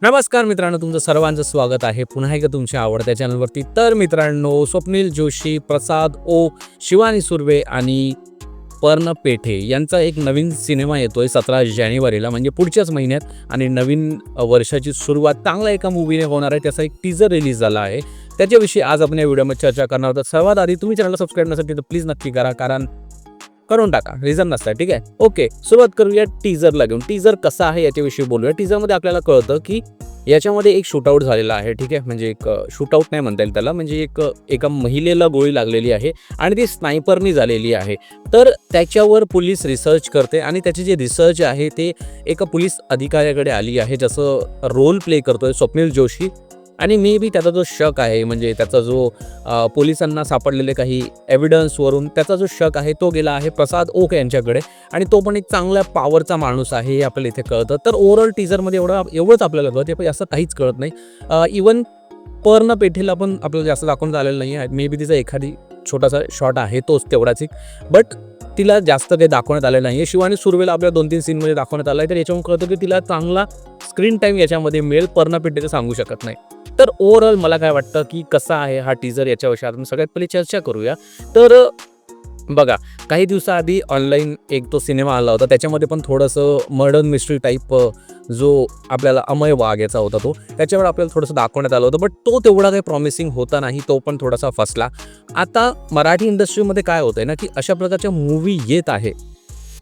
नमस्कार मित्रांनो, तुमचं सर्वांचं स्वागत आहे पुन्हा एकदा तुमच्या आवडत्या चॅनलवरती. तर मित्रांनो, स्वप्नील जोशी, प्रसाद ओक, शिवानी सुर्वे आणि पर्ण पेठे यांचा एक नवीन सिनेमा येतोय 17 जानेवारीला, म्हणजे पुढच्याच महिन्यात. आणि नवीन वर्षाची सुरुवात चांगल्या एका मूवीने होणार आहे. त्याचा एक टीजर रिलीज झाला आहे. त्याच्याविषयी आज आपण या व्हिडिओमध्ये चर्चा करणार आहोत. सर्वात आधी तुम्ही चॅनलला सबस्क्राईब नसेल तर प्लीज नक्की करून टाका, रिझन नसतं. ठीक आहे, ओके, सुरुवात करूया टीजरला घेऊन. टीजर कसा आहे याच्याविषयी बोलूया. टीजरमध्ये आपल्याला कळतं की याच्यामध्ये एक शूटआउट झालेला आहे. ठीक आहे, म्हणजे एक शूटआउट नाही म्हणता येईल त्याला, म्हणजे एका महिलेला गोळी लागलेली आहे आणि ती स्नायपरनी झालेली आहे. तर त्याच्यावर पोलीस रिसर्च करते आणि त्याचे जे रिसर्च आहे ते एका पोलीस अधिकाऱ्याकडे आली आहे, जसं रोल प्ले करतोय स्वप्नील जोशी. आणि मे बी त्याचा जो शक आहे, म्हणजे त्याचा जो पोलिसांना सापडलेले काही एव्हिडन्सवरून त्याचा जो शक आहे तो गेला आहे प्रसाद ओक यांच्याकडे. आणि तो पण एक चांगल्या पॉवरचा माणूस आहे हे आपल्याला इथे कळतं. तर ओव्हरऑल टीजरमध्ये एवढंच आपल्याला कळतं, ते असं काहीच कळत नाही. इवन पर्ण पेठेला पण आपल्याला जास्त दाखवण्यात आलेलं नाही आहे. मे बी तिचा एखादी छोटासा शॉट आहे तोच तेवढाच, बट तिला जास्त काही दाखवण्यात आलेलं नाही आहे. शिवानी सुर्वेला आपल्या 2-3 सीनमध्ये दाखवण्यात आलं आहे. तर याच्यामुळे कळतं की तिला चांगला स्क्रीन टाईम याच्यामध्ये मिळेल. पर्ण पेठेचं सांगू शकत नाही. तर ओव्हरऑल मला काय वाटतं की कसा आहे हा टीजर, याच्याविषयी आपण सगळ्यात पहिले चर्चा करूया. तर बघा, काही दिवसाआधी ऑनलाईन एक तो सिनेमा आला होता, त्याच्यामध्ये पण थोडंसं मर्डर मिस्ट्री टाईप जो आपल्याला अमय वाघ याचा होता तो, त्याच्यावर आपल्याला थोडंसं दाखवण्यात आलं होतं. बट तो तेवढा काही प्रॉमिसिंग होता नाही, तो पण थोडासा फसला. आता मराठी इंडस्ट्रीमध्ये काय होतं आहे ना, की अशा प्रकारच्या मूवी येत आहे,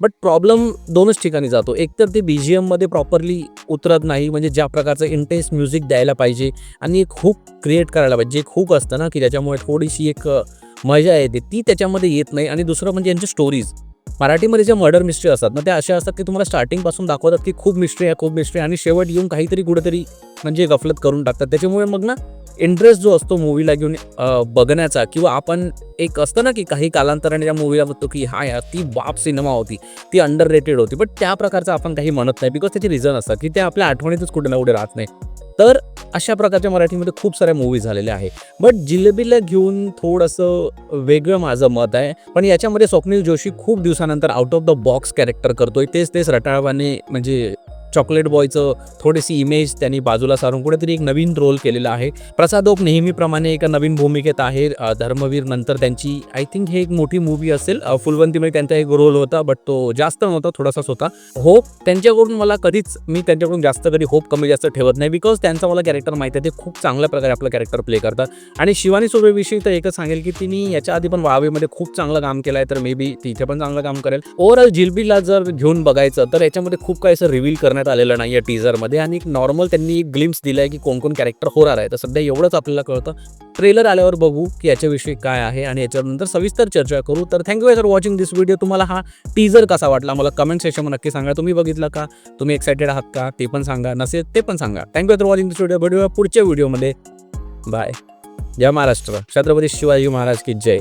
बट प्रॉब्लेम दोनच ठिकाणी जातो. एक तर ते BGMमध्ये प्रॉपरली उतरत नाही, म्हणजे ज्या प्रकारचं इंटेन्स म्युझिक द्यायला पाहिजे आणि एक हुक क्रिएट करायला पाहिजे. एक हुक असतं ना, की त्याच्यामुळे थोडीशी एक मजा येते, ती त्याच्यामध्ये येत नाही. आणि दुसरं म्हणजे यांच्या स्टोरीज, मराठीमध्ये ज्या मर्डर मिस्ट्री असतात ना, त्या अशा असतात की तुम्हाला स्टार्टिंगपासून दाखवतात की खूप मिस्ट्री आहे, आणि शेवट येऊन काहीतरी कुठेतरी म्हणजे गफलत करून टाकतात. त्याच्यामुळे मग ना इंटरेस्ट जो असतो मूवीला घेऊन बघण्याचा, किंवा आपण एक असतं ना की काही कालांतराने त्या मूवीला बघतो की हा यार ती बाप सिनेमा होती, ती अंडररेटेड होती, बट त्या प्रकारचं आपण काही म्हणत नाही, बिकॉज त्याचे रिझन असतात की ते आपल्या आठवणीतच कुठे ना कुठे राहत नाही. तर अशा प्रकारच्या मराठीमध्ये खूप साऱ्या मूवी झालेल्या आहे. बट जिलेबीला घेऊन थोडंसं वेगळं माझं मत आहे. पण याच्यामध्ये स्वप्नील जोशी खूप दिवसानंतर out of the box character करतोय. तेच रटाळवाने, म्हणजे चॉकलेट बॉयचं थोडीशी इमेज त्यांनी बाजूला सारून कुठेतरी एक नवीन रोल केलेला आहे. प्रसाद ओक नेहमीप्रमाणे एका नवीन भूमिकेत आहे. धर्मवीर नंतर त्यांची आय थिंक हे एक मोठी मूवी असेल. फुलवंतीमध्ये त्यांचा एक रोल होता, बट तो जास्त नव्हता, थोडासाच होता. होप त्यांच्याकडून मी त्यांच्याकडून जास्त कधी होप कमी जास्त ठेवत नाही, बिकॉज त्यांचं मला कॅरेक्टर माहिती आहे, ते खूप चांगल्या प्रकारे आपलं कॅरेक्टर प्ले करतात. आणि शिवानी सुर्वेविषयी तर एकच सांगेल की तिने याच्या आधी पण वावेमध्ये खूप चांगलं काम केलं आहे, तर मे बी तिथे पण चांगलं काम करेल. ओव्हरऑल जिलबीला जर घेऊन बघायचं तर याच्यामध्ये खूप काही असं रिव्हील करण्यात आलेलं नाही आहे टीजरमध्ये. आणि एक नॉर्मल त्यांनी एक ग्लिम्स दिलाय की कोण कॅरेक्टर होणार आहे. तर सध्या एवढंच आपल्याला कळतं. ट्रेलर आल्यावर बघू की याच्याविषयी काय आहे आणि याच्यानंतर सविस्तर चर्चा करू. तर thank you for watching this video. तुम्हाला हा टीजर कसा वाटला मला कमेंट सेक्शनमध्ये नक्की सांगा. तुम्ही बघितलं का? तुम्ही एक्साइटेड आहात का? ते पण सांगा. नसेल ते पण सांगा. Thank you for watching this video. भेटूया पुढच्या व्हिडिओमध्ये. बाय. जय महाराष्ट्र. छत्रपती शिवाजी महाराज की जय.